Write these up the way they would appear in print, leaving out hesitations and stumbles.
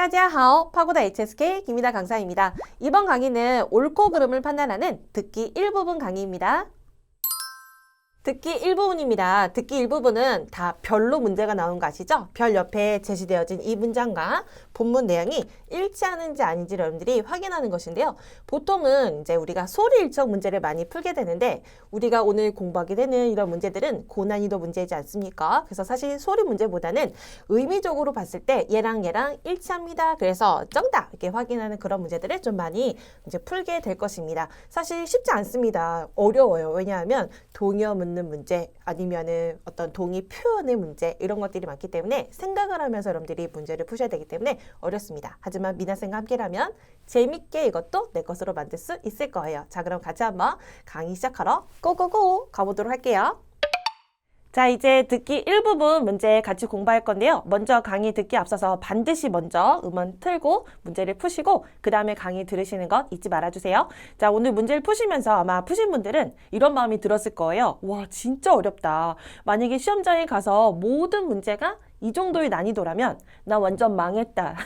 다지하오 파고다 HSK 김이다 강사입니다. 이번 강의는 옳고 그름을 판단하는 듣기 1부분 강의입니다. 듣기 1부분입니다. 듣기 1부분은 다 별로 문제가 나오는 거 아시죠? 별 옆에 제시되어진 이 문장과 본문 내용이 일치하는지 아닌지 여러분들이 확인하는 것인데요. 보통은 이제 우리가 소리 일정 문제를 많이 풀게 되는데 우리가 오늘 공부하게 되는 이런 문제들은 고난이도 문제이지 않습니까? 그래서 사실 소리 문제보다는 의미적으로 봤을 때 얘랑 일치합니다. 그래서 정답 이렇게 확인하는 그런 문제들을 좀 많이 이제 풀게 될 것입니다. 사실 쉽지 않습니다. 어려워요. 왜냐하면 동의어 묻는 문제 아니면은 어떤 동의 표현의 문제 이런 것들이 많기 때문에 생각을 하면서 여러분들이 문제를 푸셔야 되기 때문에 어렵습니다. 하지만 미나쌤과 함께라면 재밌게 이것도 내 것으로 만들 수 있을 거예요. 자, 그럼 같이 한번 강의 시작하러 고고고 가보도록 할게요. 자, 이제 듣기 1부분 문제 같이 공부할 건데요. 먼저 강의 듣기 앞서서 반드시 먼저 음원 틀고 문제를 푸시고 그 다음에 강의 들으시는 것 잊지 말아주세요. 자, 오늘 문제를 푸시면서 아마 푸신 분들은 이런 마음이 들었을 거예요. 와, 진짜 어렵다. 만약에 시험장에 가서 모든 문제가 이 정도의 난이도라면 나 완전 망했다.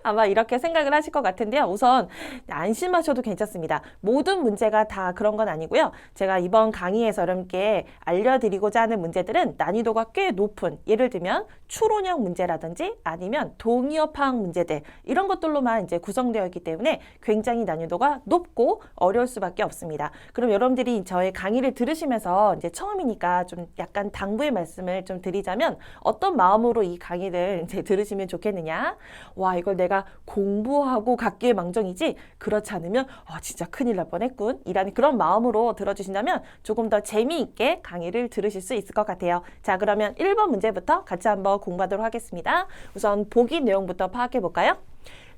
아마 이렇게 생각을 하실 것 같은데요. 우선 안심하셔도 괜찮습니다. 모든 문제가 다 그런 건 아니고요. 제가 이번 강의에서 여러분께 알려드리고자 하는 문제들은 난이도가 꽤 높은, 예를 들면 추론형 문제라든지 아니면 동의어 파악 문제들 이런 것들로만 이제 구성되어 있기 때문에 굉장히 난이도가 높고 어려울 수밖에 없습니다. 그럼 여러분들이 저의 강의를 들으시면서 이제 처음이니까 좀 약간 당부의 말씀을 좀 드리자면 어떤 마음으로 이 강의를 이제 들으시면 좋겠느냐? 와, 이걸 내가 공부하고 갖기에 망정이지 그렇지 않으면 진짜 큰일 날 뻔했군 이라는 그런 마음으로 들어주신다면 조금 더 재미있게 강의를 들으실 수 있을 것 같아요. 자, 그러면 1번 문제부터 같이 한번 공부하도록 하겠습니다. 우선 보기 내용부터 파악해 볼까요?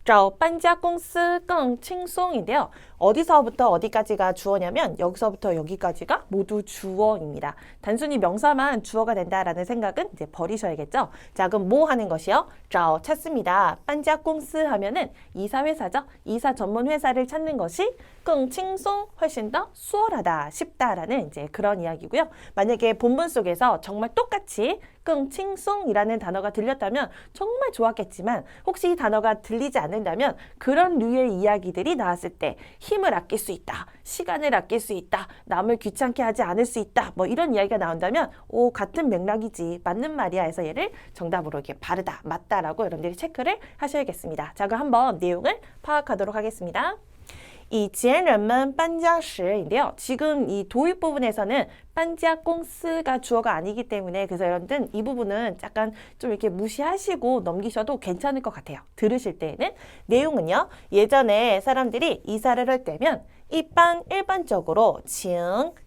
找搬家公司更轻松인데요. 어디서부터 어디까지가 주어냐면 여기서부터 여기까지가 모두 주어입니다. 단순히 명사만 주어가 된다라는 생각은 이제 버리셔야겠죠. 자, 그럼 뭐 하는 것이요? 找 찾습니다. 搬家公司하면은 이사 회사죠. 이사 전문 회사를 찾는 것이 更轻松 훨씬 더 수월하다, 쉽다라는 이제 그런 이야기고요. 만약에 본문 속에서 정말 똑같이 更轻松이라는 단어가 들렸다면 정말 좋았겠지만 혹시 이 단어가 들리지 않는다면 그런 류의 이야기들이 나왔을 때 힘을 아낄 수 있다, 시간을 아낄 수 있다, 남을 귀찮게 하지 않을 수 있다, 뭐 이런 이야기가 나온다면 같은 맥락이지, 맞는 말이야 해서 얘를 정답으로 이렇게 바르다, 맞다라고 여러분들이 체크를 하셔야겠습니다. 자, 그럼 한번 내용을 파악하도록 하겠습니다. 以前人们搬家时인데요. 지금 이 도입 부분에서는 搬家公司가 주어가 아니기 때문에 그래서 여러분들 이 부분은 약간 좀 이렇게 무시하시고 넘기셔도 괜찮을 것 같아요. 들으실 때에는 내용은요. 예전에 사람들이 이사를 할 때면 일반적으로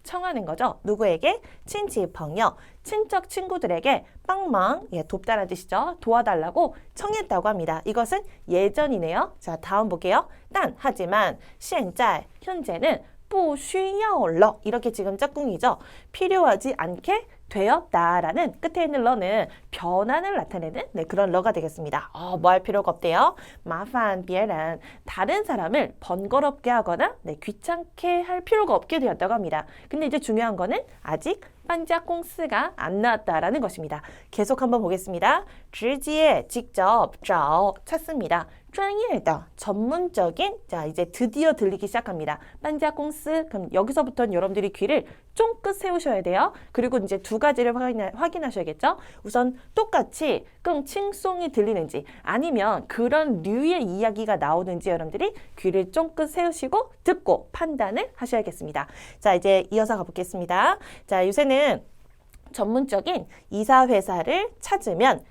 청하는 거죠. 누구에게? 친지,朋友, 친척 친구들에게 빵망, 돕다라는 뜻이죠. 도와달라고 청했다고 합니다. 이것은 예전이네요. 자, 다음 볼게요. 하지만, 现在, 현재는 不需要了 이렇게 지금 짝꿍이죠. 필요하지 않게 되었다라는 끝에 있는 러는 변환을 나타내는 그런 러가 되겠습니다. 뭐 할 필요가 없대요. 麻烦别人 다른 사람을 번거롭게 하거나 귀찮게 할 필요가 없게 되었다고 합니다. 근데 이제 중요한 거는 아직 搬家公司가 안 나왔다라는 것입니다. 계속 한번 보겠습니다. 直接 직접 找 찾습니다. 专业的 전문적인 자 이제 드디어 들리기 시작합니다. 搬家公司 그럼 여기서부터는 여러분들이 귀를 쫑긋 세우셔야 돼요. 그리고 이제 두 가지를 확인하셔야겠죠. 우선 똑같이 更轻松이 들리는지 아니면 그런 류의 이야기가 나오는지 여러분들이 귀를 쫑긋 세우시고 듣고 판단을 하셔야겠습니다. 자, 이제 이어서 가보겠습니다. 자, 요새는 전문적인 이사 회사를 찾으면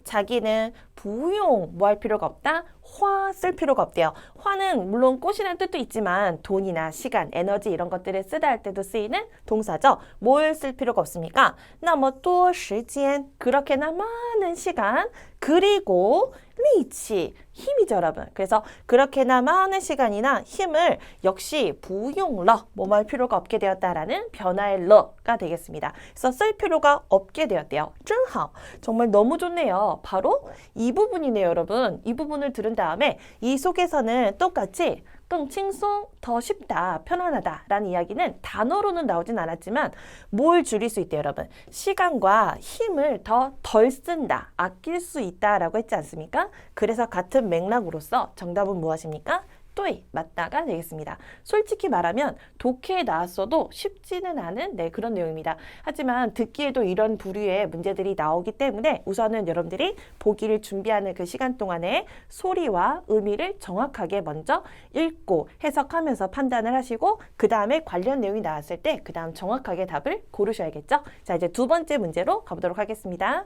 자기는 부용 뭐 할 필요가 없다? 화 쓸 필요가 없대요. 화는 물론 꽃이라는 뜻도 있지만 돈이나 시간, 에너지 이런 것들을 쓰다 할 때도 쓰이는 동사죠. 뭘 쓸 필요가 없습니까? 那么多时间 그렇게나 많은 시간 그리고 力气 힘이죠, 여러분. 그래서 그렇게나 많은 시간이나 힘을 역시 부용러 뭐 할 필요가 없게 되었다라는 변화의 러가 되겠습니다. 그래서 쓸 필요가 없게 되었대요. 真好 정말 너무 너무 좋네요. 바로 이 부분이네요, 여러분. 이 부분을 들은 다음에 이 속에서는 똑같이 更轻松, 더 쉽다, 편안하다 라는 이야기는 단어로는 나오진 않았지만 뭘 줄일 수 있대요, 여러분? 시간과 힘을 더 덜 쓴다, 아낄 수 있다 라고 했지 않습니까? 그래서 같은 맥락으로서 정답은 무엇입니까? 또이 맞다가 되겠습니다. 솔직히 말하면 독해에 나왔어도 쉽지는 않은 그런 내용입니다. 하지만 듣기에도 이런 부류의 문제들이 나오기 때문에 우선은 여러분들이 보기를 준비하는 그 시간 동안에 소리와 의미를 정확하게 먼저 읽고 해석하면서 판단을 하시고 그 다음에 관련 내용이 나왔을 때 그 다음 정확하게 답을 고르셔야겠죠. 자, 이제 두 번째 문제로 가보도록 하겠습니다.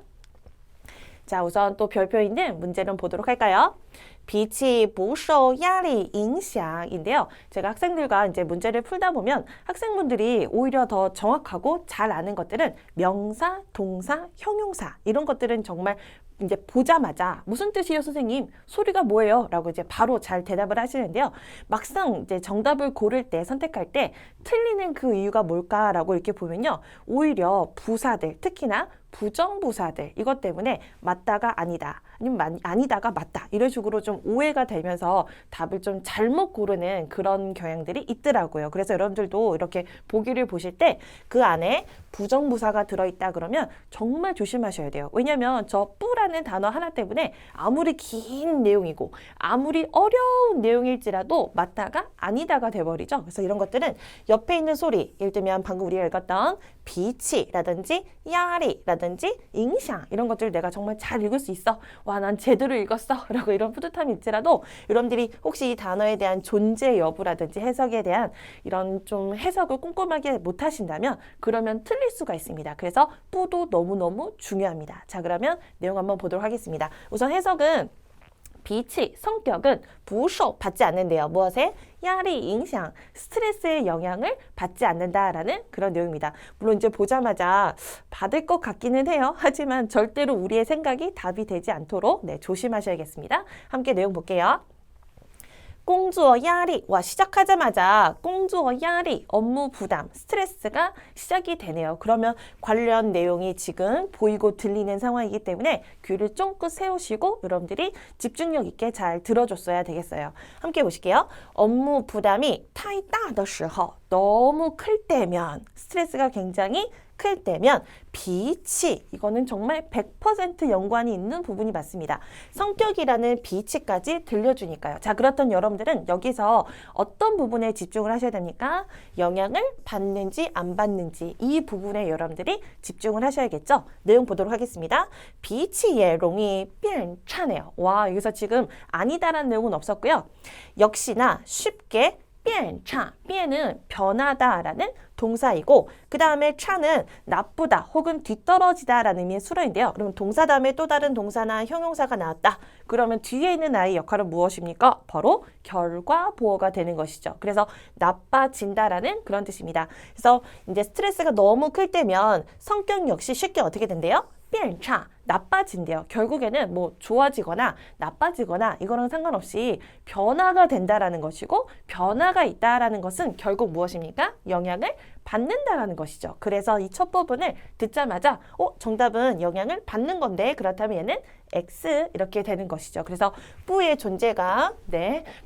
자, 우선 또 별표 있는 문제를 보도록 할까요? 脾气不受压力影响인데요. 제가 학생들과 이제 문제를 풀다 보면 학생분들이 오히려 더 정확하고 잘 아는 것들은 명사, 동사, 형용사 이런 것들은 정말 이제 보자마자 무슨 뜻이에요, 선생님? 소리가 뭐예요? 라고 이제 바로 잘 대답을 하시는데요. 막상 이제 정답을 고를 때, 선택할 때 틀리는 그 이유가 뭘까라고 이렇게 보면요. 오히려 부사들, 특히나 부정부사들 이것 때문에 맞다가 아니다 아니면 아니다가 맞다 이런 식으로 좀 오해가 되면서 답을 좀 잘못 고르는 그런 경향들이 있더라고요. 그래서 여러분들도 이렇게 보기를 보실 때 그 안에 부정부사가 들어있다 그러면 정말 조심하셔야 돼요. 왜냐하면 저 뿌라는 단어 하나 때문에 아무리 긴 내용이고 아무리 어려운 내용일지라도 맞다가 아니다가 돼버리죠. 그래서 이런 것들은 옆에 있는 소리, 예를 들면 방금 우리가 읽었던 비치라든지 야리라든지影响 이런 것들을 내가 정말 잘 읽을 수 있어. 와, 난 제대로 읽었어. 라고 이런 뿌듯함이 있지라도 여러분들이 혹시 이 단어에 대한 존재 여부라든지 해석에 대한 이런 좀 해석을 꼼꼼하게 못 하신다면 그러면 틀릴 수가 있습니다. 그래서 뿌도 너무너무 중요합니다. 자, 그러면 내용 한번 보도록 하겠습니다. 우선 해석은 비치, 성격은 不受, 받지 않는데요. 무엇에? 야리,影响, 스트레스의 영향을 받지 않는다라는 그런 내용입니다. 물론 이제 보자마자 받을 것 같기는 해요. 하지만 절대로 우리의 생각이 답이 되지 않도록 조심하셔야겠습니다. 함께 내용 볼게요. 工作压力, 와, 시작하자마자 工作压力, 업무 부담, 스트레스가 시작이 되네요. 그러면 관련 내용이 지금 보이고 들리는 상황이기 때문에 귀를 쫑긋 세우시고 여러분들이 집중력 있게 잘 들어줬어야 되겠어요. 함께 보실게요. 업무 부담이 太大的时候, 너무 클 때면, 스트레스가 굉장히 클 때면 비치, 이거는 정말 100% 연관이 있는 부분이 맞습니다. 성격이라는 비치까지 들려주니까요. 자, 그렇던 여러분들은 여기서 어떤 부분에 집중을 하셔야 됩니까? 영향을 받는지 안 받는지 이 부분에 여러분들이 집중을 하셔야겠죠. 내용 보도록 하겠습니다. 비치에 롱이 变差네요. 와, 여기서 지금 아니다라는 내용은 없었고요. 역시나 쉽게 变差, 变은 변하다라는 동사이고 그 다음에 차는 나쁘다 혹은 뒤떨어지다라는 의미의 수로인데요. 그러면 동사 다음에 또 다른 동사나 형용사가 나왔다. 그러면 뒤에 있는 아이 역할은 무엇입니까? 바로 결과 보어가 되는 것이죠. 그래서 나빠진다라는 그런 뜻입니다. 그래서 이제 스트레스가 너무 클 때면 성격 역시 쉽게 어떻게 된대요? 变差, 나빠진대요. 결국에는 뭐 좋아지거나 나빠지거나 이거랑 상관없이 변화가 된다라는 것이고 변화가 있다라는 것은 결국 무엇입니까? 영향을 받는다라는 것이죠. 그래서 이 첫 부분을 듣자마자 정답은 영향을 받는 건데 그렇다면 얘는 X 이렇게 되는 것이죠. 그래서 뿌의 존재가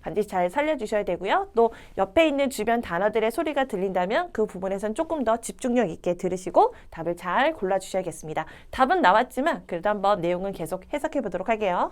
반드시 잘 살려주셔야 되고요. 또 옆에 있는 주변 단어들의 소리가 들린다면 그 부분에선 조금 더 집중력 있게 들으시고 답을 잘 골라주셔야겠습니다. 답은 나왔지만 그래도 한번 내용은 계속 해석해 보도록 할게요.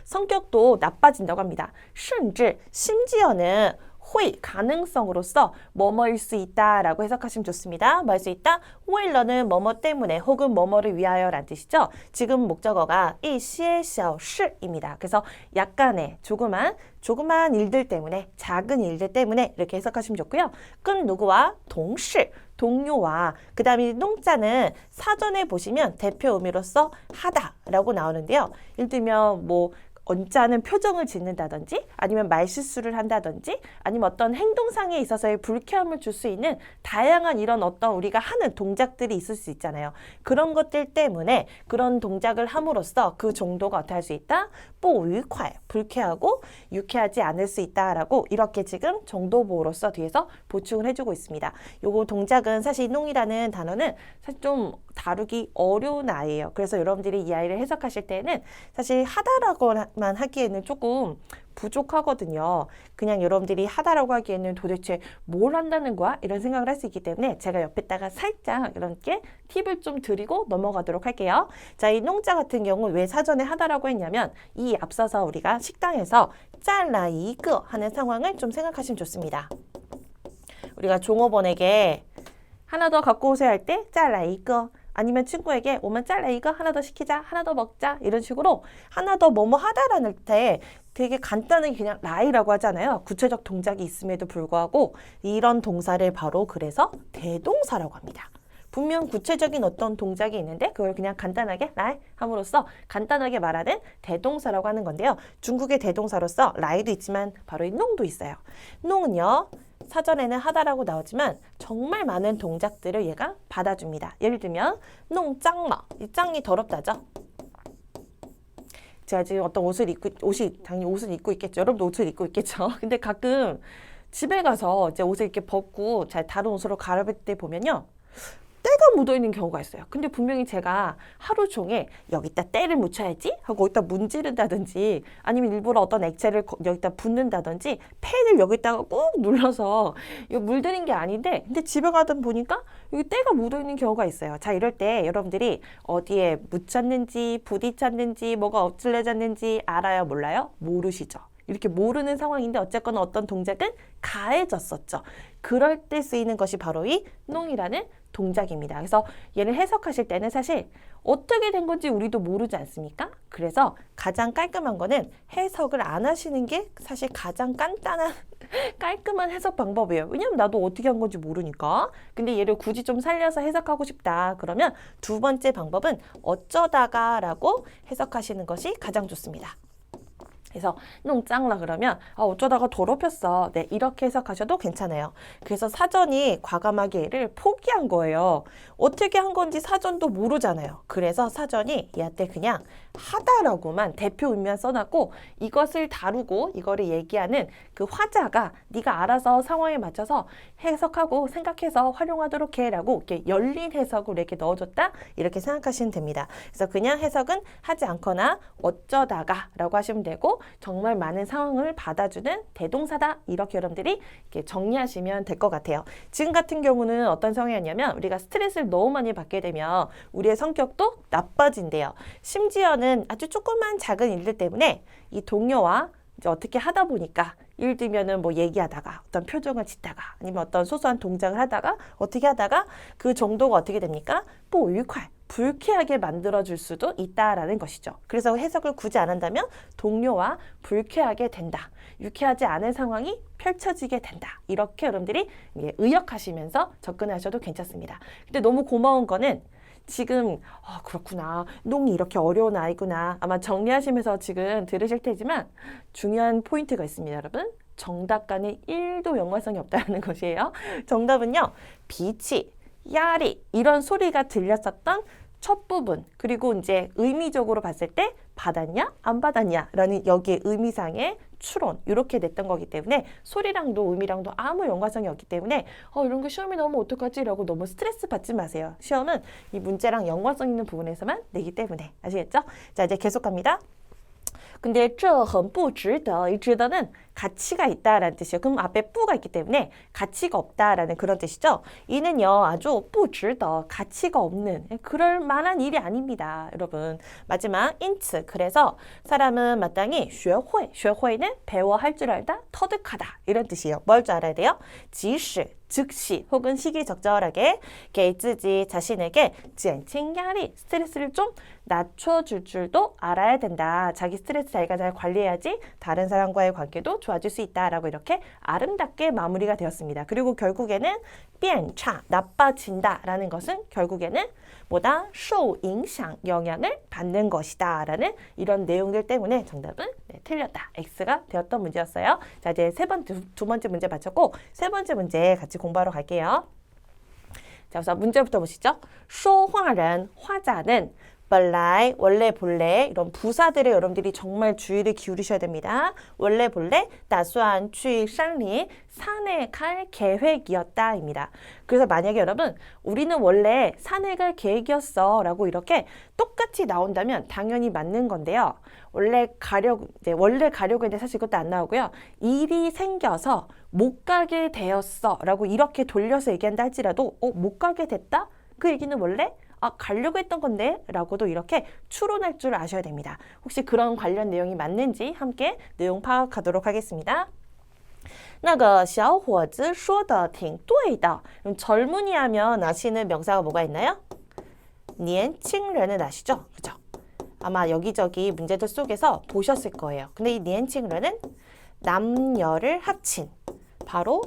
성격도 나빠진다고 합니다. 甚至 심지어는 会 가능성으로서 뭐뭐일 수 있다라고 해석하시면 좋습니다. 뭐 할 수 있다? 为了는 뭐뭐 때문에 혹은 뭐뭐를 위하여 라는 뜻이죠. 지금 목적어가 一些小事입니다. 그래서 약간의 조그만 일들 때문에 작은 일들 때문에 이렇게 해석하시면 좋고요. 跟 누구와? 同事 동료와 그 다음에 농자는 사전에 보시면 대표 의미로서 하다라고 나오는데요. 예를 들면 뭐 언짢은 표정을 짓는다든지 아니면 말실수를 한다든지 아니면 어떤 행동상에 있어서의 불쾌함을 줄 수 있는 다양한 이런 어떤 우리가 하는 동작들이 있을 수 있잖아요. 그런 것들 때문에 그런 동작을 함으로써 그 정도가 어떻게 할 수 있다? 不愉快, 불쾌하고 유쾌하지 않을 수 있다라고 이렇게 지금 정도보호로서 뒤에서 보충을 해주고 있습니다. 요거 동작은 사실 농이라는 단어는 사실 좀 다루기 어려운 아이예요. 그래서 여러분들이 이 아이를 해석하실 때는 사실 하다라고만 하기에는 조금 부족하거든요. 그냥 여러분들이 하다라고 하기에는 도대체 뭘 한다는 거야? 이런 생각을 할 수 있기 때문에 제가 옆에다가 살짝 이렇게 팁을 좀 드리고 넘어가도록 할게요. 자, 이 농자 같은 경우는 왜 사전에 하다라고 했냐면 이 앞서서 우리가 식당에서 짤라이거 하는 상황을 좀 생각하시면 좋습니다. 우리가 종업원에게 하나 더 갖고 오세요 할 때 짤라이거, 아니면 친구에게 오면 짤라이거 하나 더 시키자, 하나 더 먹자, 이런 식으로 하나 더 뭐뭐 하다라는 때 되게 간단하게 그냥 라이라고 하잖아요. 구체적 동작이 있음에도 불구하고 이런 동사를 바로 그래서 대동사라고 합니다. 분명 구체적인 어떤 동작이 있는데 그걸 그냥 간단하게 라이 함으로써 간단하게 말하는 대동사라고 하는 건데요. 중국의 대동사로서 라이도 있지만 바로 이 농도 있어요. 농은요, 사전에는 하다라고 나오지만 정말 많은 동작들을 얘가 받아줍니다. 예를 들면 농짱러, 이 짱이 더럽다죠. 제가 지금 어떤 당연히 옷을 입고 있겠죠. 여러분도 옷을 입고 있겠죠. 근데 가끔 집에 가서 이제 옷을 이렇게 벗고 잘 다른 옷으로 갈아입을 때 보면요, 때가 묻어있는 경우가 있어요. 근데 분명히 제가 하루 종일 여기다 때를 묻혀야지 하고 여기다 문지른다든지 아니면 일부러 어떤 액체를 여기다 붓는다든지 펜을 여기다가 꾹 눌러서 이거 물들인 게 아닌데 근데 집에 가다 보니까 여기 때가 묻어있는 경우가 있어요. 자, 이럴 때 여러분들이 어디에 묻혔는지 부딪혔는지 뭐가 엎질러졌는지 알아요? 몰라요? 모르시죠? 이렇게 모르는 상황인데 어쨌거나 어떤 동작은 가해졌었죠. 그럴 때 쓰이는 것이 바로 이 농이라는 동작입니다. 그래서 얘를 해석하실 때는 사실 어떻게 된 건지 우리도 모르지 않습니까? 그래서 가장 깔끔한 거는 해석을 안 하시는 게 사실 가장 간단한 깔끔한 해석 방법이에요. 왜냐면 나도 어떻게 한 건지 모르니까. 근데 얘를 굳이 좀 살려서 해석하고 싶다. 그러면 두 번째 방법은 어쩌다가 라고 해석하시는 것이 가장 좋습니다. 그래서 농짱라 그러면 어쩌다가 더럽혔어. 네, 이렇게 해석하셔도 괜찮아요. 그래서 사전이 과감하게 얘를 포기한 거예요. 어떻게 한 건지 사전도 모르잖아요. 그래서 사전이 얘한테 그냥 하다라고만 대표 의미만 써놨고 이것을 다루고 이거를 얘기하는 그 화자가 네가 알아서 상황에 맞춰서 해석하고 생각해서 활용하도록 해라고 이렇게 열린 해석을 이렇게 넣어줬다. 이렇게 생각하시면 됩니다. 그래서 그냥 해석은 하지 않거나 어쩌다가 라고 하시면 되고 정말 많은 상황을 받아주는 대동사다. 이렇게 여러분들이 이렇게 정리하시면 될 것 같아요. 지금 같은 경우는 어떤 상황이었냐면 우리가 스트레스를 너무 많이 받게 되면 우리의 성격도 나빠진대요. 심지어는 아주 조그만 작은 일들 때문에 이 동료와 이제 어떻게 하다 보니까 예를 들면은 뭐 얘기하다가 어떤 표정을 짓다가 아니면 어떤 소소한 동작을 하다가 어떻게 하다가 그 정도가 어떻게 됩니까? 뭐 불쾌하게 만들어줄 수도 있다라는 것이죠. 그래서 해석을 굳이 안 한다면 동료와 불쾌하게 된다. 유쾌하지 않은 상황이 펼쳐지게 된다. 이렇게 여러분들이 의역하시면서 접근하셔도 괜찮습니다. 근데 너무 고마운 거는 지금 그렇구나. 농이 이렇게 어려운 아이구나. 아마 정리하시면서 지금 들으실 테지만 중요한 포인트가 있습니다, 여러분. 정답과는 1도 연관성이 없다는 것이에요. 정답은요. 비치, 야리 이런 소리가 들렸었던 첫 부분 그리고 이제 의미적으로 봤을 때 받았냐 안 받았냐 라는 여기에 의미상의 추론 이렇게 냈던 거기 때문에 소리랑도 의미랑도 아무 연관성이 없기 때문에 이런 거 시험이 나오면 어떡하지 라고 너무 스트레스 받지 마세요. 시험은 이 문제랑 연관성 있는 부분에서만 내기 때문에 아시겠죠? 자, 이제 계속 갑니다. 근데 这很不值得, 이 值得는 가치가 있다라는 뜻이에요. 그럼 앞에 뿌가 있기 때문에 가치가 없다라는 그런 뜻이죠. 이는요 아주 不值得, 가치가 없는 그럴 만한 일이 아닙니다. 여러분 마지막 인츠 그래서 사람은 마땅히 学会, 学会는 배워 할 줄 알다, 터득하다 이런 뜻이에요. 뭘 줄 알아야 돼요? 即使 즉시 혹은 시기적절하게 给自己 자신에게 减轻压力 스트레스를 좀 낮춰줄 줄도 알아야 된다. 자기 스트레스 자기가 잘 관리해야지 다른 사람과의 관계도 좋아질 수 있다라고 이렇게 아름답게 마무리가 되었습니다. 그리고 결국에는 变差 나빠진다 라는 것은 결국에는 뭐다? 受影响 영향을 받는 것이다 라는 이런 내용들 때문에 정답은 틀렸다. X가 되었던 문제였어요. 자, 이제 두 번째 문제 마쳤고 세 번째 문제 같이 공부하러 갈게요. 자, 우선 문제부터 보시죠. 说话人 화자는 本来, 원래 본래 이런 부사들에 여러분들이 정말 주의를 기울이셔야 됩니다. 원래 본래 打算去山里 산에 갈 계획이었다입니다. 그래서 만약에 여러분 우리는 원래 산에 갈 계획이었어 라고 이렇게 똑같이 나온다면 당연히 맞는 건데요. 원래 가려고 했는데 사실 그것도 안 나오고요. 일이 생겨서 못 가게 되었어 라고 이렇게 돌려서 얘기한다 할지라도 못 가게 됐다? 그 얘기는 원래 가려고 했던 건데 라고도 이렇게 추론할 줄 아셔야 됩니다. 혹시 그런 관련 내용이 맞는지 함께 내용 파악하도록 하겠습니다. 那个小伙子说的挺对的. 그럼 젊은이 하면 아시는 명사가 뭐가 있나요? 年轻人은 아시죠? 그죠? 아마 여기저기 문제들 속에서 보셨을 거예요. 근데 이 年轻人은 남녀를 합친 바로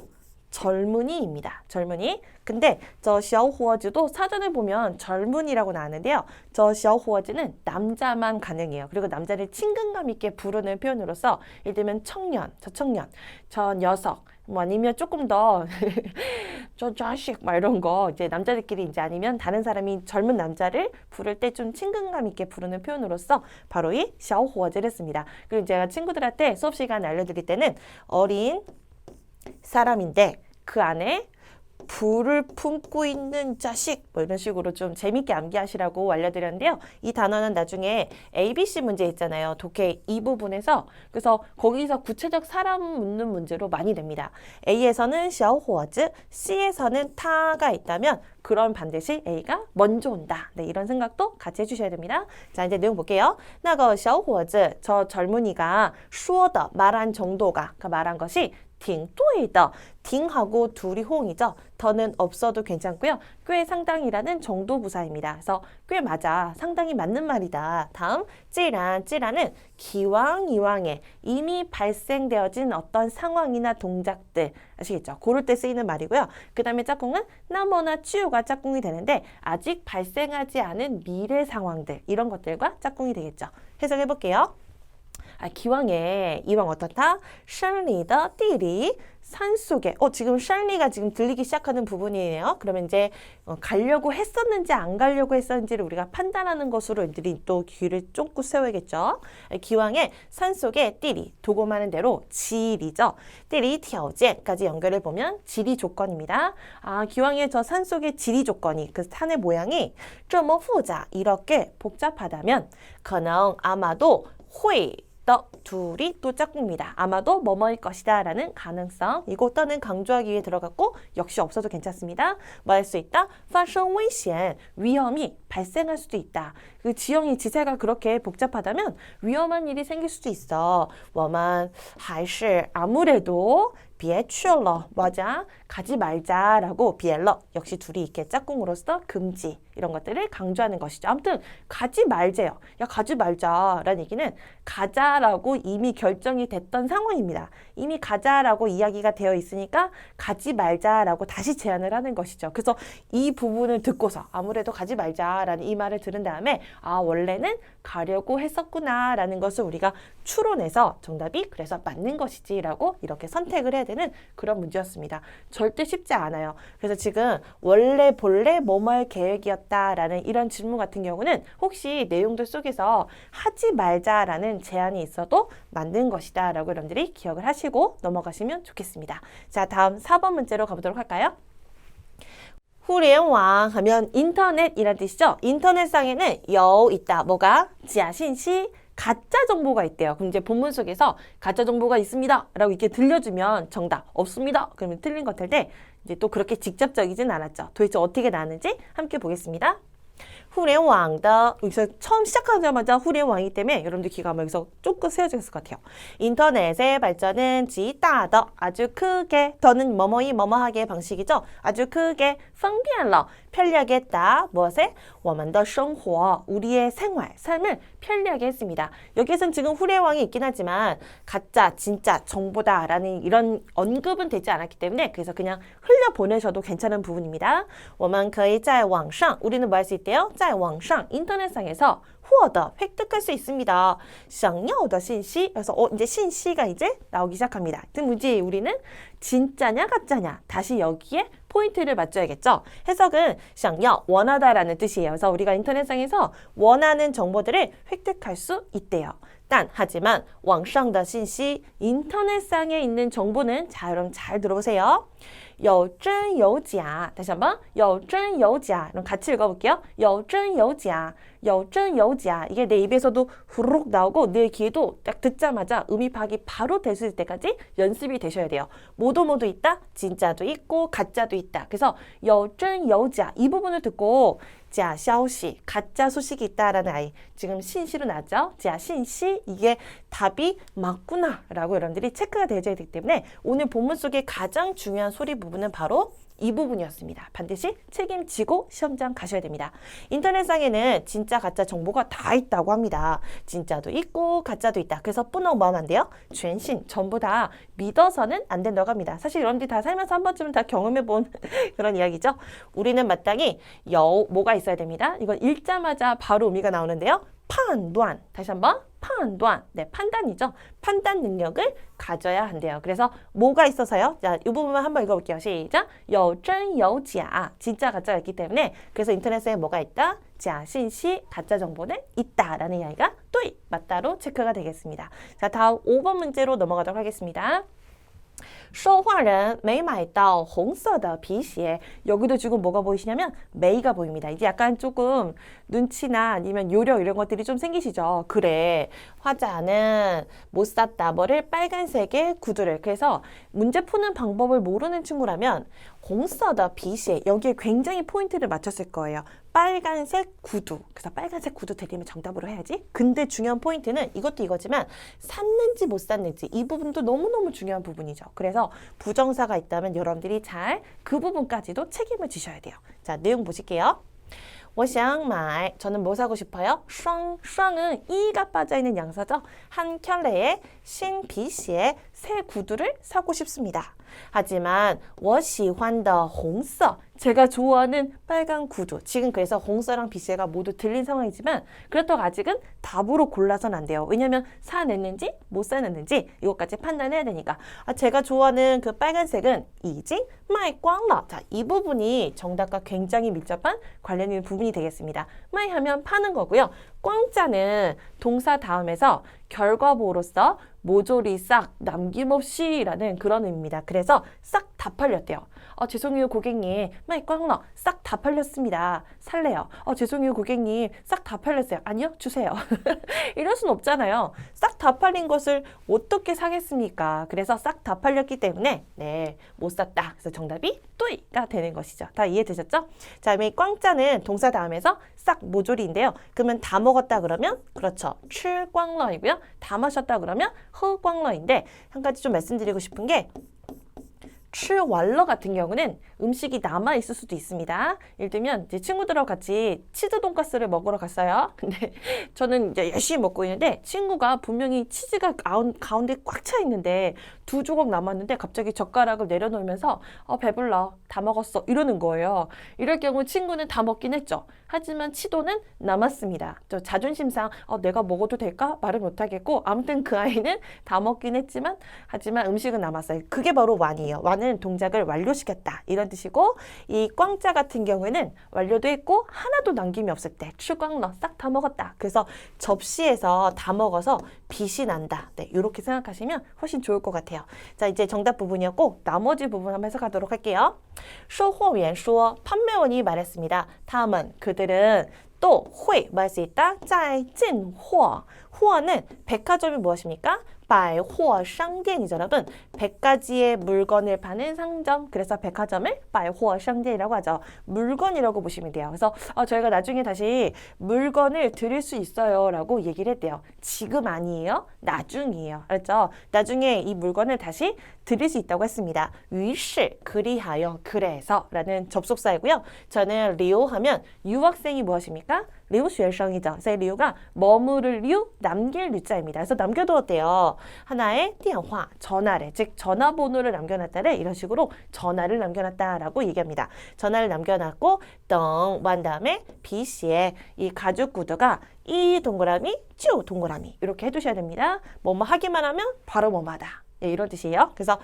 젊은이입니다. 젊은이. 근데 저 小伙子도 사전을 보면 젊은이라고 나왔는데요. 저 小伙子는 남자만 가능해요. 그리고 남자를 친근감 있게 부르는 표현으로서 예를 들면 청년, 저 청년, 저 녀석, 뭐 아니면 조금 더 저 자식 막 이런 거 이제 남자들끼리 이제 아니면 다른 사람이 젊은 남자를 부를 때 좀 친근감 있게 부르는 표현으로서 바로 이 小伙子를 씁니다. 그리고 제가 친구들한테 수업 시간에 알려드릴 때는 어린 사람인데 그 안에 불을 품고 있는 자식 뭐 이런 식으로 좀 재밌게 암기하시라고 알려드렸는데요. 이 단어는 나중에 ABC 문제 있잖아요. 독해 이 부분에서 그래서 거기서 구체적 사람 묻는 문제로 많이 냅니다. A에서는 小伙子, C에서는 타가 있다면 그럼 반드시 A가 먼저 온다. 네, 이런 생각도 같이 해주셔야 됩니다. 자, 이제 내용 볼게요. 那个小伙子, 저 젊은이가 说的, 말한 정도가, 그러니까 말한 것이 挺对的. 挺하고 둘이 호응이죠. 더는 없어도 괜찮고요. 꽤 상당히라는 정도 부사입니다. 그래서 꽤 맞아. 상당히 맞는 말이다. 다음 찌란은 기왕 이왕에 이미 발생되어진 어떤 상황이나 동작들 아시겠죠? 고를 때 쓰이는 말이고요. 그 다음에 짝꿍은 나머나 치유가 짝꿍이 되는데 아직 발생하지 않은 미래 상황들 이런 것들과 짝꿍이 되겠죠. 해석해 볼게요. 기왕에 이왕 어떻다? 山里的地理 산속에 지금 샬리가 지금 들리기 시작하는 부분이에요. 그러면 이제 가려고 했었는지 안 가려고 했었는지를 우리가 판단하는 것으로 애들이 또 귀를 쫑긋 세워야겠죠. 기왕에 산속에 띠리 두고 많은 대로 지리죠. 띠리条件까지 연결해 보면 지리 조건입니다. 기왕에 저 산속의 지리 조건이 그 산의 모양이 这么复杂 이렇게 복잡하다면 可能 아마도 会 둘이 또 짝꿍입니다. 아마도 뭐뭐일 것이다 라는 가능성. 이거 떠는 강조하기 위해 들어갔고 역시 없어도 괜찮습니다. 뭐 할 수 있다? 发生危险 위험이 발생할 수도 있다. 그 지형이 지세가 그렇게 복잡하다면 위험한 일이 생길 수도 있어. 我们还是 아무래도 别去了 맞아 가지 말자라고 别了 역시 둘이 이렇게 짝꿍으로서 금지 이런 것들을 강조하는 것이죠. 아무튼 가지 말재요. 야 가지 말자라는 얘기는 가자라고 이미 결정이 됐던 상황입니다. 이미 가자라고 이야기가 되어 있으니까 가지 말자라고 다시 제안을 하는 것이죠. 그래서 이 부분을 듣고서 아무래도 가지 말자라는 이 말을 들은 다음에 원래는 가려고 했었구나 라는 것을 우리가 추론해서 정답이 그래서 맞는 것이지 라고 이렇게 선택을 해야 되는 그런 문제였습니다. 절대 쉽지 않아요. 그래서 지금 원래 본래 뭐뭐 할 계획이었다 라는 이런 질문 같은 경우는 혹시 내용들 속에서 하지 말자라는 제안이 있어도 맞는 것이다 라고 여러분들이 기억을 하시고 넘어가시면 좋겠습니다. 자, 다음 4번 문제로 가보도록 할까요? 互联网 하면 인터넷이란 뜻이죠. 인터넷상에는 있다. 뭐가? 假信息 가짜 정보가 있대요. 그럼 이제 본문 속에서 가짜 정보가 있습니다 라고 이렇게 들려주면 정답 없습니다. 그러면 틀린 것 같은데 이제 또 그렇게 직접적이진 않았죠. 도대체 어떻게 나왔는지 함께 보겠습니다. 互联网的 여기서 처음 시작하자마자 互联网이기 때문에 여러분들 귀가 아마 여기서 쫑긋 세워졌을 것 같아요. 인터넷의 발전은 极大的 아주 크게 더는 뭐뭐이 뭐뭐하게 방식이죠. 아주 크게 方便了 편리하게 했다. 무엇에? 我们的生活 우리의 생활, 삶을 편리하게 했습니다. 여기에선 지금 互联网이 있긴 하지만 가짜, 진짜, 정보다 라는 이런 언급은 되지 않았기 때문에 그래서 그냥 흘려보내셔도 괜찮은 부분입니다. 我们可以在网上 우리는 뭐 할 수 있대요? 在网上 인터넷상에서 获得 획득할 수 있습니다. 想要的信息 그래서 이제 신시가 이제 나오기 시작합니다. 그 문제 우리는 진짜냐 가짜냐 다시 여기에 포인트를 맞춰야겠죠. 해석은 想要 원하다라는 뜻이에요. 그래서 우리가 인터넷상에서 원하는 정보들을 획득할 수 있대요. 하지만 网上的信息 인터넷상에 있는 정보는 자, 여러분 잘 들어보세요. 有真有假 다시 한번 有真有假 그럼 같이 읽어볼게요. 有真有假有真有假 이게 내 입에서도 후루룩 나오고 내 귀에도 딱 듣자마자 음이 파악이 바로 됐을 때까지 연습이 되셔야 돼요. 모두 있다, 진짜도 있고 가짜도 있다. 그래서 有真有假 이 부분을 듣고 假消息 가짜 소식이 있다라는 아이 지금 신시로 나왔죠. 假信息 이게 답이 맞구나 라고 여러분들이 체크가 되어야 되기 때문에 오늘 본문 속에 가장 중요한 소리 부분은 바로 이 부분이었습니다. 반드시 책임지고 시험장 가셔야 됩니다. 인터넷상에는 진짜 가짜 정보가 다 있다고 합니다. 진짜도 있고 가짜도 있다. 그래서 뿌능 뭐하면 안 돼요?全신 전부 다 믿어서는 안 된다고 합니다. 사실 여러분들이 다 살면서 한 번쯤은 다 경험해본 그런 이야기죠. 우리는 마땅히 뭐가 있어야 됩니다. 이건 읽자마자 바로 의미가 나오는데요. 판단 다시 한번 판단 네 판단이죠. 판단 능력을 가져야 한대요. 그래서 뭐가 있어서요? 자, 이 부분만 한번 읽어볼게요. 시작. 有真有假 진짜 가짜가 있기 때문에 그래서 인터넷에 뭐가 있다? 假信息 가짜 정보는 있다라는 이야기가 또 맞다로 체크가 되겠습니다. 자, 다음 5번 문제로 넘어가도록 하겠습니다. 说话人没买到红色的皮鞋 여기도 지금 뭐가 보이시냐면 메이가 보입니다. 이제 약간 조금 눈치나 아니면 요령 이런 것들이 좀 생기시죠. 그래 화자는 못 샀다 뭐를 빨간색의 구두를 그래서 문제 푸는 방법을 모르는 친구라면 红色的皮鞋 여기에 굉장히 포인트를 맞췄을 거예요. 빨간색 구두. 그래서 빨간색 구두 대리면 정답으로 해야지. 근데 중요한 포인트는 이것도 이거지만 샀는지 못 샀는지 이 부분도 너무너무 중요한 부분이죠. 그래서 부정사가 있다면 여러분들이 잘 그 부분까지도 책임을 지셔야 돼요. 자, 내용 보실게요. 我想买 저는 뭐 사고 싶어요? 双은 이가 빠져있는 양사죠. 한 켤레의 신비시의 새 구두를 사고 싶습니다. 하지만 我喜欢的红色 제가 좋아하는 빨간 구두 지금 그래서 홍서랑 비세가 모두 들린 상황이지만 그렇다고 아직은 답으로 골라서는 안 돼요. 왜냐하면 사냈는지 못 사냈는지 이것까지 판단해야 되니까 제가 좋아하는 그 빨간색은 이징 마이 꽝러 자, 이 부분이 정답과 굉장히 밀접한 관련이 있는 부분이 되겠습니다. 마이 하면 파는 거고요. 꽝자는 동사 다음에서 결과보로서 모조리 싹 남김없이라는 그런 의미입니다. 그래서 싹 다 팔렸대요. 죄송해요 고객님 마이 꽝러 싹 다 팔렸습니다. 살래요. 죄송해요 고객님 싹 다 팔렸어요. 아니요 주세요. 이럴 순 없잖아요. 싹 다 팔린 것을 어떻게 사겠습니까? 그래서 싹 다 팔렸기 때문에 네, 못 샀다. 그래서 정답이 또이가 되는 것이죠. 다 이해되셨죠? 자, 이 꽝자는 동사 다음에서 싹 모조리인데요. 그러면 다 먹었다 그러면 그렇죠. 출꽝러이고요. 다 마셨다 그러면 허꽝러인데 한 가지 좀 말씀드리고 싶은 게 츠왈러 같은 경우는 음식이 남아 있을 수도 있습니다. 예를 들면 이제 친구들하고 같이 치즈 돈가스를 먹으러 갔어요. 근데 저는 이제 열심히 먹고 있는데 친구가 분명히 치즈가 가운데 꽉 차 있는데 2조각 남았는데 갑자기 젓가락을 내려놓으면서 배불러 다 먹었어 이러는 거예요. 이럴 경우 친구는 다 먹긴 했죠. 하지만 치도는 남았습니다. 저 자존심상 내가 먹어도 될까? 말을 못하겠고 아무튼 그 아이는 다 먹긴 했지만 하지만 음식은 남았어요. 그게 바로 완이에요. 완은 동작을 완료시켰다 이런 뜻이고 이 꽝자 같은 경우에는 완료도 했고 하나도 남김이 없을 때 추꽝러 싹 다 먹었다. 그래서 접시에서 다 먹어서 빛이 난다. 네, 이렇게 생각하시면 훨씬 좋을 것 같아요. 자, 이제 정답 부분이었고 나머지 부분 한번 해석하도록 할게요. 售货员说 판매원이 말했습니다. 다음은 그들은 또 회 말 수 있다. 在进货 货는 백화점이 무엇입니까? 百货商店이죠 여러분. 100가지의 물건을 파는 상점. 그래서 백화점을 百货商店이라고 하죠. 물건이라고 보시면 돼요. 그래서 저희가 나중에 다시 물건을 드릴 수 있어요 라고 얘기를 했대요. 지금 아니에요. 나중이에요. 알았죠? 나중에 이 물건을 다시 드릴 수 있다고 했습니다. 于是 그리하여 그래서 라는 접속사이고요. 저는 리오 하면 유학생이 무엇입니까? 리우学生이죠. 그래서 리우가 머무를 리우, 남길 류자입니다. 그래서 남겨두었대요. 하나의 电话, 전화를, 즉 전화번호를 남겨놨다를 이런 식으로 전화를 남겨놨다라고 얘기합니다. 전화를 남겨놨고 덩한 다음에 비시에 이 가죽 구두가 이 동그라미, 쭈 동그라미 이렇게 해두셔야 됩니다. 뭐뭐 하기만 하면 바로 뭐뭐하다. 예, 이런 뜻이에요. 그래서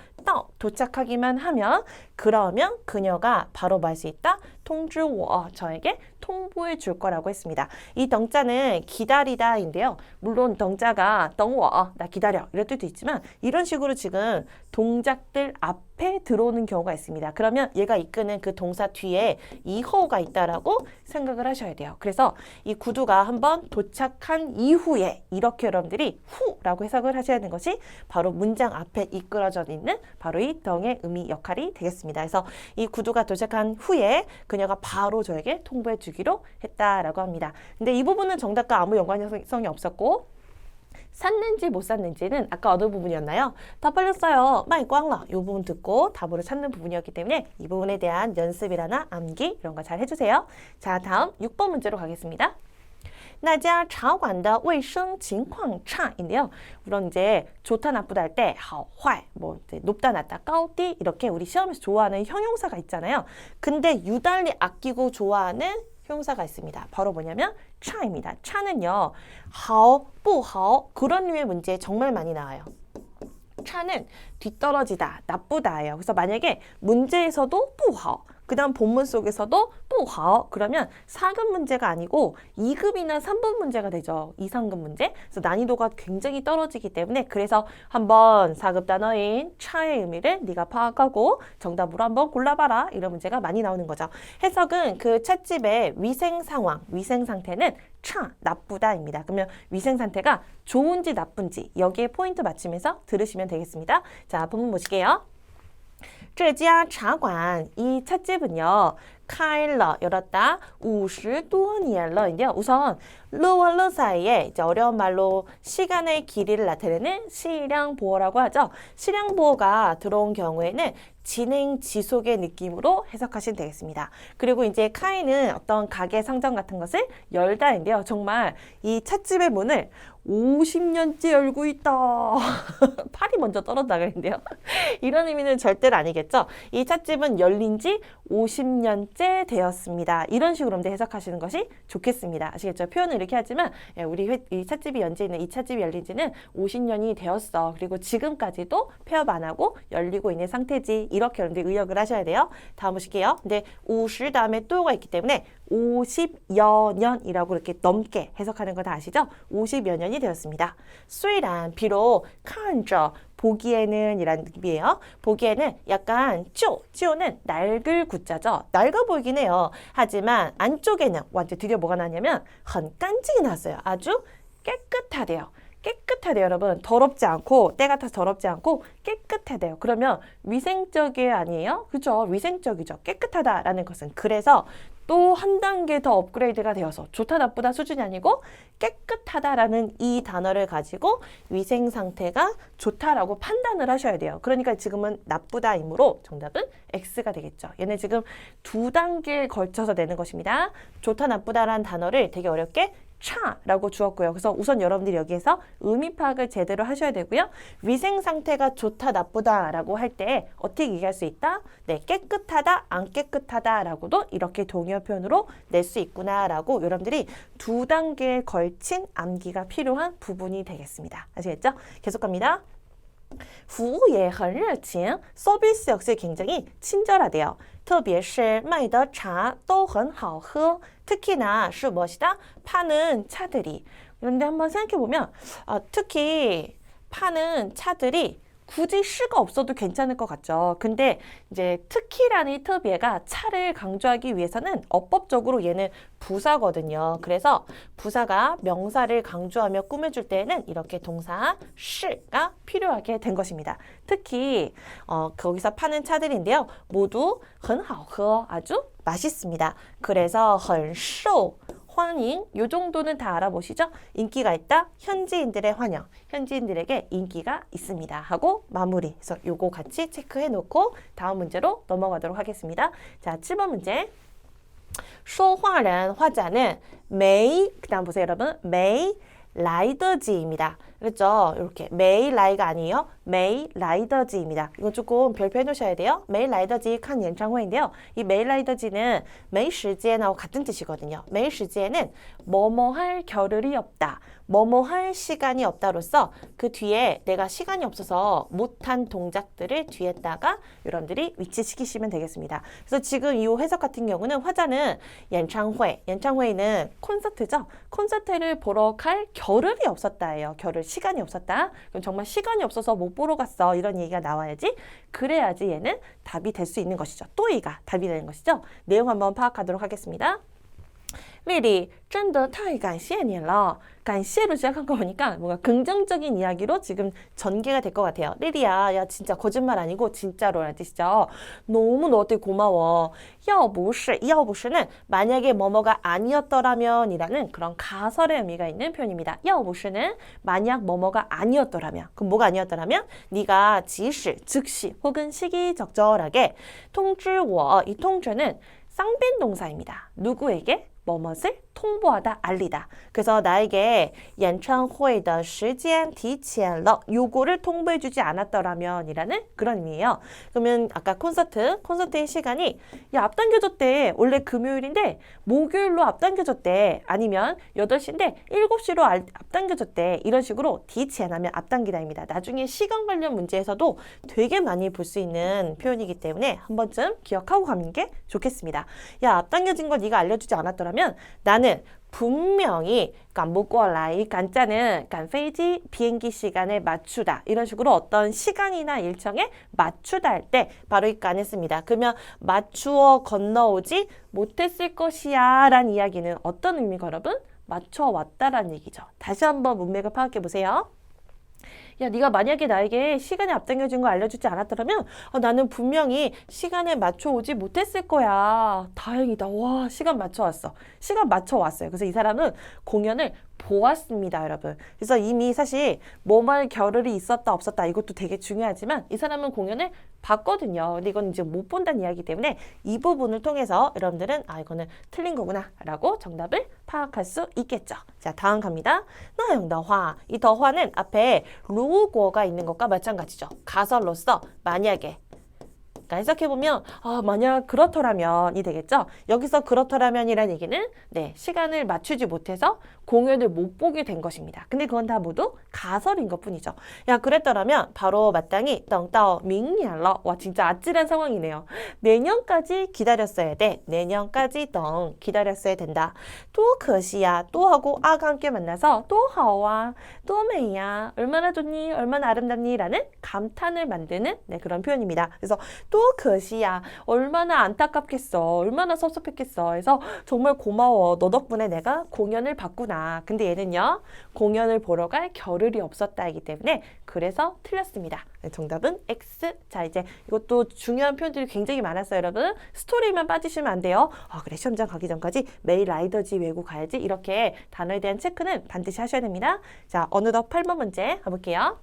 도착하기만 하면 그러면 그녀가 바로 말 수 있다. 통주워 저에게 통보해 줄 거라고 했습니다. 이 덩자는 기다리다인데요. 물론 덩자가 덩워 나 기다려 이럴 때도 있지만 이런 식으로 지금 동작들 앞에 들어오는 경우가 있습니다. 그러면 얘가 이끄는 그 동사 뒤에 이호가 있다라고 생각을 하셔야 돼요. 그래서 이 구두가 한번 도착한 이후에 이렇게 여러분들이 후라고 해석을 하셔야 하는 것이 바로 문장 앞에 이끌어져 있는 바로 이 덩의 의미 역할이 되겠습니다. 그래서 이 구두가 도착한 후에 그녀가 바로 저에게 통보해 주기로 했다라고 합니다. 근데 이 부분은 정답과 아무 연관성이 없었고 샀는지 못 샀는지는 아까 어느 부분이었나요? 다 팔렸어요. 많이 꽝라. 이 부분 듣고 답으로 찾는 부분이었기 때문에 이 부분에 대한 연습이라나 암기 이런 거 잘 해주세요. 자, 다음 6번 문제로 가겠습니다. 那家茶馆的卫生情况差인데요. 물론 이제 좋다 나쁘다 할 때 好坏, 뭐 높다 낮다, 高低 이렇게 우리 시험에서 좋아하는 형용사가 있잖아요. 근데 유달리 아끼고 좋아하는 형용사가 있습니다. 바로 뭐냐면 차입니다. 차는요. 好,不好 그런 류의 문제 정말 많이 나와요. 차는 뒤떨어지다, 나쁘다예요. 그래서 만약에 문제에서도 不好 그 다음 본문 속에서도 不好 그러면 4급 문제가 아니고 2급이나 3급 문제가 되죠. 2, 3급 문제. 그래서 난이도가 굉장히 떨어지기 때문에 그래서 한번 4급 단어인 차의 의미를 네가 파악하고 정답으로 한번 골라봐라. 이런 문제가 많이 나오는 거죠. 해석은 그 찻집의 위생 상황, 위생 상태는 차, 나쁘다입니다. 그러면 위생 상태가 좋은지 나쁜지 여기에 포인트 맞추면서 들으시면 되겠습니다. 자, 본문 보실게요. 这家茶馆, 이 찻집은요. 开了, 열었다. 50多年了. 인데요. 우선 러와 러 사이에 이제 어려운 말로 시간의 길이를 나타내는 시량보어라고 하죠. 시량보어가 들어온 경우에는 진행 지속의 느낌으로 해석하시면 되겠습니다. 그리고 이제 카이는 어떤 가게 상점 같은 것을 열다인데요. 정말 이 찻집의 문을 50년째 열고 있다. 팔이 먼저 떨어져 나가는데요. 이런 의미는 절대로 아니겠죠. 이 찻집은 열린 지 50년째 되었습니다. 이런 식으로 해석하시는 것이 좋겠습니다. 아시겠죠? 표현을 이렇게 하지만 우리 이 찻집이 연재 있는 이 찻집이 열린 지는 50년이 되었어. 그리고 지금까지도 폐업 안 하고 열리고 있는 상태지. 이렇게 여러분들 의역을 하셔야 돼요. 다음 보실게요. 근데 50 다음에 또가 있기 때문에 50여 년이라고 이렇게 넘게 해석하는 거 다 아시죠? 50여 년이 되었습니다. 虽然 비록 看着 보기에는 이란 느낌이에요. 보기에는 약간 찌오는 낡을 구자죠. 낡아 보이긴 해요. 하지만 안쪽에는 완전 드디어 뭐가 나냐면 한 깐직이 났어요. 아주 깨끗하대요. 깨끗하대요, 여러분. 더럽지 않고 때 같아서 더럽지 않고 깨끗하대요. 그러면 위생적이 아니에요? 그죠? 위생적이죠. 깨끗하다라는 것은. 그래서 또 한 단계 더 업그레이드가 되어서 좋다 나쁘다 수준이 아니고 깨끗하다라는 이 단어를 가지고 위생 상태가 좋다라고 판단을 하셔야 돼요. 그러니까 지금은 나쁘다이므로 정답은 X가 되겠죠. 얘네 지금 두 단계에 걸쳐서 내는 것입니다. 좋다 나쁘다라는 단어를 되게 어렵게 차라고 주었고요. 그래서 우선 여러분들이 여기에서 의미 파악을 제대로 하셔야 되고요. 위생 상태가 좋다 나쁘다라고 할 때 어떻게 얘기할 수 있다? 네, 깨끗하다 안 깨끗하다라고도 이렇게 동의어 표현으로 낼 수 있구나라고 여러분들이 두 단계에 걸친 암기가 필요한 부분이 되겠습니다. 아시겠죠? 계속 갑니다. 服务也很热情, 서비스 역시 굉장히 친절하대요. 特别是卖的茶都很好喝. 특히나 是 무엇이다? 파는 차들이. 그런데 한번 생각해보면 특히 파는 차들이 굳이 시가 없어도 괜찮을 것 같죠. 근데 이제 특히라는 이 특别가 차를 강조하기 위해서는 어법적으로 얘는 부사거든요. 그래서 부사가 명사를 강조하며 꾸며줄 때에는 이렇게 동사 시가 필요하게 된 것입니다. 특히 거기서 파는 차들인데요. 모두 很好喝, 아주 맛있습니다. 그래서 很受 환영, 요 정도는 다 알아보시죠? 인기가 있다, 현지인들의 환영, 현지인들에게 인기가 있습니다 하고 마무리. 그래서 요거 같이 체크해 놓고 다음 문제로 넘어가도록 하겠습니다. 자, 7번 문제. 说话人 화자는 may, 그 다음 보세요 여러분. may 来得及입니다. 그랬죠? 이렇게 메이 라이가 아니에요. 메이 라이더지입니다. 이거 조금 별표 해놓으셔야 돼요. 메이 라이더지 칸 연창회인데요. 이 메이 라이더지는 메이 시간하고 같은 뜻이거든요. 메이 시간은 뭐뭐 할 겨를이 없다. 뭐뭐 할 시간이 없다로서 그 뒤에 내가 시간이 없어서 못한 동작들을 뒤에다가 여러분들이 위치시키시면 되겠습니다. 그래서 지금 이 해석 같은 경우는 화자는 연창회, 연창회는 콘서트죠. 콘서트를 보러 갈 겨를이 없었다예요. 겨를 시간이 없었다. 그럼 정말 시간이 없어서 못 보러 갔어. 이런 얘기가 나와야지. 그래야지 얘는 답이 될 수 있는 것이죠. 또이가 답이 되는 것이죠. 내용 한번 파악하도록 하겠습니다. 丽丽真的太感谢你了. 感谢로 시작한 거 보니까 뭔가 긍정적인 이야기로 지금 전개가 될 것 같아요. 리리야, 야 진짜 거짓말 아니고 진짜로라는 뜻이죠. 너무 너한테 고마워. 要不是, 要不是는 만약에 뭐뭐가 아니었더라면 이라는 그런 가설의 의미가 있는 표현입니다. 要不是는 만약 뭐뭐가 아니었더라면. 그럼 뭐가 아니었더라면? 네가 即使, 즉시 혹은 시기적절하게 通知我, 이 통주는 쌍변 동사입니다. 누구에게? 뭐뭇을 통보하다, 알리다. 그래서 나에게 연창회的时间提前了. 요거를 통보해주지 않았더라면 이라는 그런 의미예요. 그러면 아까 콘서트의 시간이 야 앞당겨졌대. 원래 금요일인데 목요일로 앞당겨졌대. 아니면 8시인데 7시로 앞당겨졌대. 이런 식으로提前하면 앞당기다입니다. 나중에 시간 관련 문제에서도 되게 많이 볼 수 있는 표현이기 때문에 한 번쯤 기억하고 가는 게 좋겠습니다. 야 앞당겨진 거 네가 알려주지 않았더라면 나는 분명히 이 간자는 간페이지 비행기 시간에 맞추다 이런 식으로 어떤 시간이나 일정에 맞추다 할 때 바로 이 간 했습니다. 그러면 맞추어 건너오지 못했을 것이야 라는 이야기는 어떤 의미가 여러분? 맞춰왔다라는 얘기죠. 다시 한번 문맥을 파악해 보세요. 야, 네가 만약에 나에게 시간에 앞당겨진 거 알려주지 않았더라면 나는 분명히 시간에 맞춰오지 못했을 거야. 다행이다. 와, 시간 맞춰왔어. 시간 맞춰왔어요. 그래서 이 사람은 공연을 보았습니다, 여러분. 그래서 이미 사실 뭐말 겨를이 있었다 없었다 이것도 되게 중요하지만 이 사람은 공연을 봤거든요. 근데 이건 이제 못 본다는 이야기 때문에 이 부분을 통해서 여러분들은 이거는 틀린 거구나 라고 정답을 파악할 수 있겠죠. 자, 다음 갑니다. 那样的话, 이 더화는 앞에 如果가 있는 것과 마찬가지죠. 가설로서 만약에 해석해보면 만약 그렇더라면이 되겠죠. 여기서 그렇더라면이라는 얘기는 시간을 맞추지 못해서 공연을 못 보게 된 것입니다. 근데 그건 다 모두 가설인 것뿐이죠. 야 그랬더라면 바로 마땅히 等到明年了. 와 진짜 아찔한 상황이네요. 내년까지 기다렸어야 돼. 내년까지 기다렸어야 된다. 또可惜야. 또 하고 아가 함께 만나서 또 하와 또美야. 얼마나 좋니? 얼마나 아름답니? 라는 감탄을 만드는 그런 표현입니다. 그래서 또 可惜야. 얼마나 안타깝겠어. 얼마나 섭섭했겠어. 그래서 정말 고마워. 너 덕분에 내가 공연을 봤구나. 근데 얘는요. 공연을 보러 갈 겨를이 없었다이기 때문에 그래서 틀렸습니다. 정답은 X. 자 이제 이것도 중요한 표현들이 굉장히 많았어요. 여러분. 스토리만 빠지시면 안 돼요. 그래 시험장 가기 전까지 매일 라이더지 외고 가야지. 이렇게 단어에 대한 체크는 반드시 하셔야 됩니다. 자 어느덧 8번 문제 가볼게요.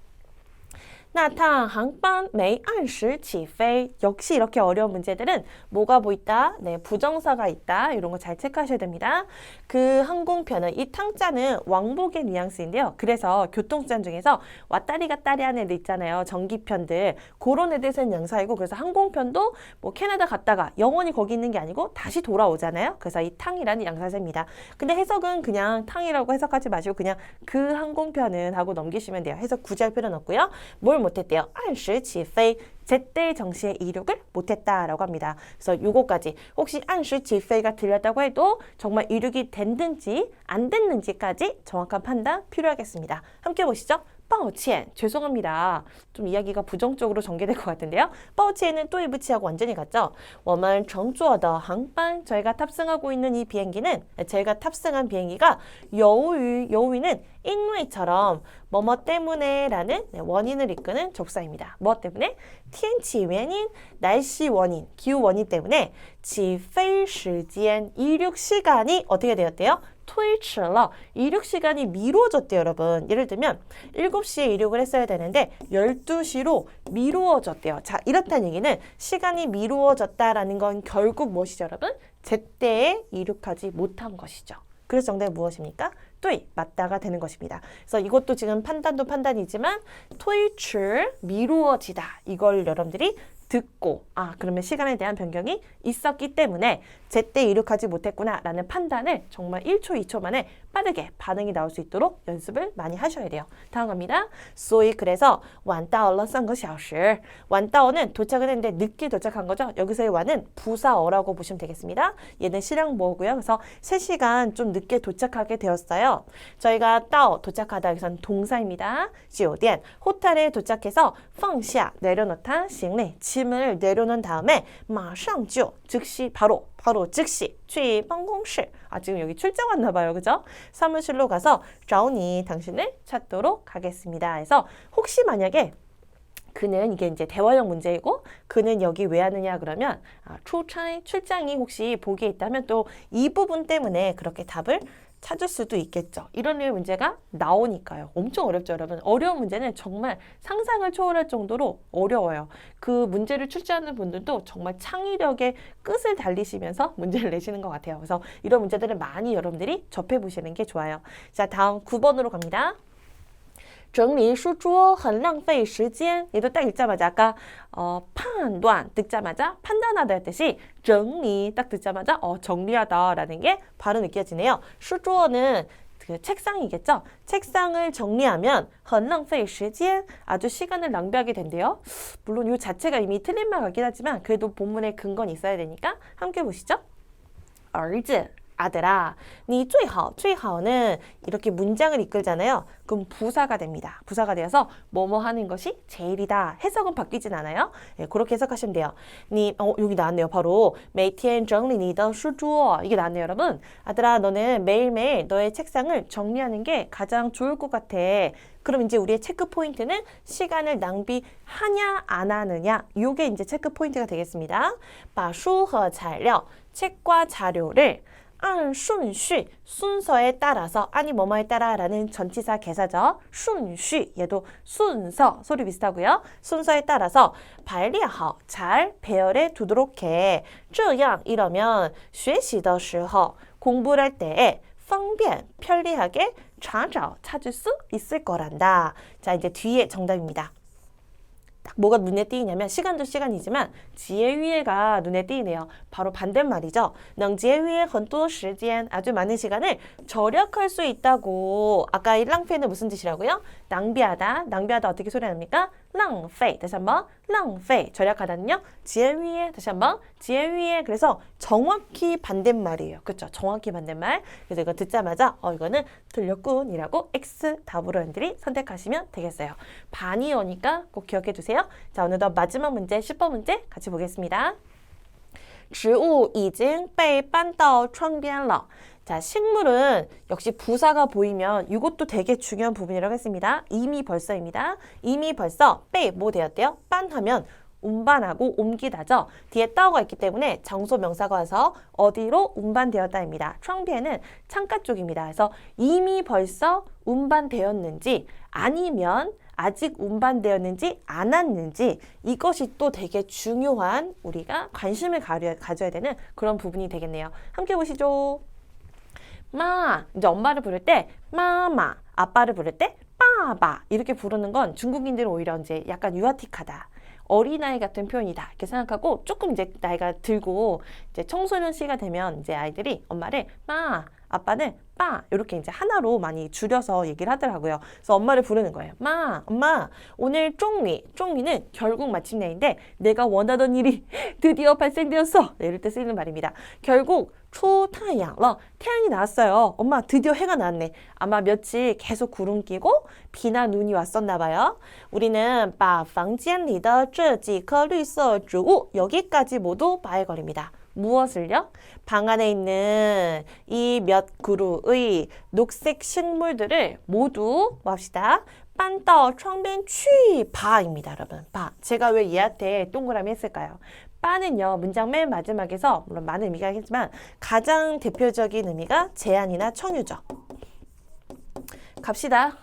那趟航班没按时起飞. 역시 이렇게 어려운 문제들은 뭐가 보있다? 부정사가 있다. 이런 거 잘 체크하셔야 됩니다. 그 항공편은 이 탕자는 왕복의 뉘앙스인데요. 그래서 교통수단 중에서 왔다리 갔다리 하는 애들 있잖아요. 전기편들. 그런 애들 쓰는 양사이고 그래서 항공편도 뭐 캐나다 갔다가 영원히 거기 있는 게 아니고 다시 돌아오잖아요. 그래서 이 탕이라는 양사입니다. 근데 해석은 그냥 탕이라고 해석하지 마시고 그냥 그 항공편은 하고 넘기시면 돼요. 해석 굳이 할 필요는 없고요. 뭘 못했대요? 按时起飞. 제때 정시에 이륙을 못했다라고 합니다. 그래서 요거까지 혹시 按时起飞가 들렸다고 해도 정말 이륙이 됐는지 안 됐는지까지 정확한 판단 필요하겠습니다. 함께 보시죠. 抱歉, 죄송합니다. 좀 이야기가 부정적으로 전개될 것 같은데요. 抱歉은 또 이부치하고 완전히 같죠. 我们乘坐的航班, 저희가 탑승하고 있는 이 비행기는 저희가 탑승한 비행기가 여우위는 인위처럼 뭐뭐 때문에 라는 원인을 이끄는 접사입니다. 뭐 때문에? 天气原因, 날씨 원인, 기후 원인 때문에 起飞时间, 이륙 시간이 어떻게 되었대요? 推迟了. 이륙 시간이 미루어졌대요, 여러분. 예를 들면 7시에 이륙을 했어야 되는데 12시로 미루어졌대요. 자, 이렇다는 얘기는 시간이 미루어졌다라는 건 결국 무엇이죠, 여러분? 제때에 이륙하지 못한 것이죠. 그래서 정답이 무엇입니까? 对, 맞다가 되는 것입니다. 그래서 이것도 지금 판단도 판단이지만 推迟, 미루어지다. 이걸 여러분들이 듣고 그러면 시간에 대한 변경이 있었기 때문에 제때 이륙하지 못했구나 라는 판단을 정말 1초, 2초 만에 빠르게 반응이 나올 수 있도록 연습을 많이 하셔야 돼요. 다음 갑니다. 所以 그래서 晚到了3个小时. 晚到는 도착을 했는데 늦게 도착한 거죠. 여기서의 완은 부사어라고 보시면 되겠습니다. 얘는 실행보어고요. 그래서 3시간 좀 늦게 도착하게 되었어요. 저희가 到 도착하다 여기서는 동사입니다. 酒店 호텔에 도착해서 放下 내려놓다 行李 짐을 내려놓은 다음에 马上就 즉시 바로 즉시 去办公室 지금 여기 출장 왔나 봐요. 그죠? 사무실로 가서 找你 당신을 찾도록 하겠습니다. 그래서 혹시 만약에 그는 이게 이제 대화형 문제이고 그는 여기 왜 하느냐 그러면 출장이 혹시 보기에 있다면 또 이 부분 때문에 그렇게 답을 찾을 수도 있겠죠. 이런 류의 문제가 나오니까요. 엄청 어렵죠, 여러분. 어려운 문제는 정말 상상을 초월할 정도로 어려워요. 그 문제를 출제하는 분들도 정말 창의력의 끝을 달리시면서 문제를 내시는 것 같아요. 그래서 이런 문제들을 많이 여러분들이 접해보시는 게 좋아요. 자, 다음 9번으로 갑니다. 整理书桌很浪费时间. 얘도 딱 읽자마자 아까 판단 듣자마자 판단하다 했듯이 整理딱 듣자마자 정리하다라는 게 바로 느껴지네요. 书桌는 그 책상이겠죠. 책상을 정리하면 很浪费时间. 아주 시간을 낭비하게 된대요. 물론 이 자체가 이미 틀린 말 같긴 하지만 그래도 본문에 근거는 있어야 되니까 함께 보시죠. 儿子 아들아, 你最好, 最好는 이렇게 문장을 이끌잖아요. 그럼 부사가 됩니다. 부사가 되어서 뭐뭐 하는 것이 제일이다. 해석은 바뀌진 않아요. 예, 그렇게 해석하시면 돼요. 여기 나왔네요. 바로 每天整理你的书桌. 이게 나왔네요, 여러분. 아들아, 너는 매일매일 너의 책상을 정리하는 게 가장 좋을 것 같아. 그럼 이제 우리의 체크 포인트는 시간을 낭비하냐 안 하느냐. 이게 이제 체크 포인트가 되겠습니다. 把书和材料, 책과 자료를 按顺序 순서에 따라서 아니 뭐뭐에 따라라는 전치사 개사죠. 顺序 얘도 순서 소리 비슷하고요. 순서에 따라서 排列好 잘 배열해 두도록 해. 这样 이러면 学习的时候 공부를 할 때에 方便 편리하게 查找 찾을 수 있을 거란다. 자, 이제 뒤에 정답입니다. 뭐가 눈에 띄냐면 시간도 시간이지만 节约가 눈에 띄네요. 바로 반대말이죠. 能节约很多时间 아주 많은 시간을 절약할 수 있다고. 아까 이 낭페는 무슨 뜻이라고요? 낭비하다. 낭비하다 어떻게 소리 납니까? 浪费. 다시 한번 浪费. 절약하다는요. 节约. 다시 한번 节约. 그래서 정확히 반대말이에요. 그렇죠? 정확히 반대말. 그래서 이거 듣자마자 이거는 틀렸군이라고 X 답으로 여러분들이 선택하시면 되겠어요. 반이어니까 꼭 기억해 두세요. 자, 오늘도 마지막 문제 10번 문제 같이 보겠습니다. 植物已经被搬到窗边了. 자, 식물은 역시 부사가 보이면 이것도 되게 중요한 부분이라고 했습니다. 이미 벌써입니다. 이미 벌써 뭐 되었대요? 빤하면 운반하고 옮기다죠. 뒤에 따오가 있기 때문에 장소 명사가 와서 어디로 운반되었다입니다.窗边는 창가 쪽입니다. 그래서 이미 벌써 운반되었는지 아니면 아직 운반되었는지 안 왔는지 이것이 또 되게 중요한 우리가 관심을 가져야 되는 그런 부분이 되겠네요. 함께 보시죠. 마, 이제 엄마를 부를 때 마마, 아빠를 부를 때 빠바 이렇게 부르는 건 중국인들은 오히려 이제 약간 유아틱하다. 어린아이 같은 표현이다 이렇게 생각하고 조금 이제 나이가 들고 이제 청소년 시가 되면 이제 아이들이 엄마를 마, 아빠는 빠 이렇게 이제 하나로 많이 줄여서 얘기를 하더라고요. 그래서 엄마를 부르는 거예요. 마, 엄마 오늘 쫑위는 결국 마침내인데 내가 원하던 일이 드디어 발생되었어. 네, 이럴 때 쓰이는 말입니다. 결국 초타양了 태양이 나왔어요. 엄마 드디어 해가 나왔네. 아마 며칠 계속 구름 끼고 비나 눈이 왔었나 봐요. 우리는 把房间里的这几棵绿色植物 여기까지 모두 말걸입니다. 무엇을요? 방 안에 있는 이 몇 그루의 녹색 식물들을 모두 봅시다. 搬到窗边去봐입니다, 여러분. 봐. 제가 왜 얘한테 동그라미 했을까요? 빠는요, 문장 맨 마지막에서 물론 많은 의미가 있겠지만 가장 대표적인 의미가 제안이나 청유죠. 갑시다.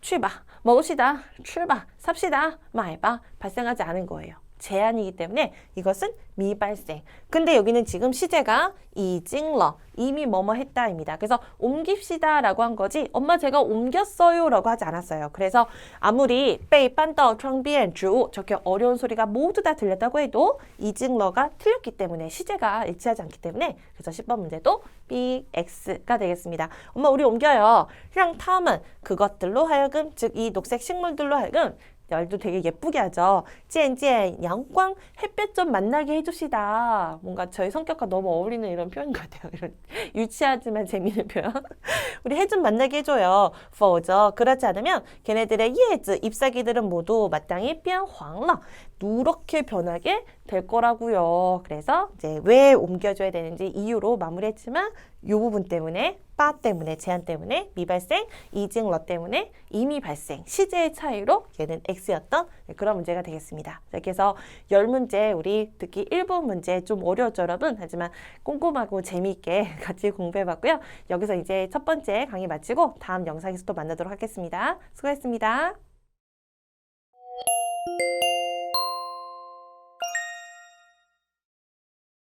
취바. 먹읍시다. 출바. 삽시다. 말바. 발생하지 않은 거예요. 제한이기 때문에 이것은 미발생. 근데 여기는 지금 시제가 이징러, 이미 뭐뭐 했다입니다. 그래서 옮깁시다 라고 한 거지 엄마 제가 옮겼어요 라고 하지 않았어요. 그래서 아무리 被搬到窗边植物 저렇게 어려운 소리가 모두 다 들렸다고 해도 이징러가 틀렸기 때문에 시제가 일치하지 않기 때문에 그래서 10번 문제도 BX가 되겠습니다. 엄마 우리 옮겨요. 让他们 그것들로 하여금 즉 이 녹색 식물들로 하여금 열도 되게 예쁘게 하죠. 渐渐 阳光 햇볕 좀 만나게 해줍시다. 뭔가 저희 성격과 너무 어울리는 이런 표현 같아요. 이런 유치하지만 재미있는 표현. 우리 해 좀 만나게 해줘요. 否则 그렇지 않으면 걔네들의 예즈 잎사귀들은 모두 마땅히 变黄了. 누렇게 변하게 될 거라고요. 그래서 이제 왜 옮겨줘야 되는지 이유로 마무리했지만 이 부분 때문에 빠 때문에 제한 때문에 미발생, 이징러 때문에 이미 발생, 시제의 차이로 얘는 X였던 그런 문제가 되겠습니다. 이렇게 해서 10문제 우리 듣기 1부 문제 좀 어려웠죠 여러분? 하지만 꼼꼼하고 재미있게 같이 공부해봤고요. 여기서 이제 첫 번째 강의 마치고 다음 영상에서 또 만나도록 하겠습니다. 수고했습니다.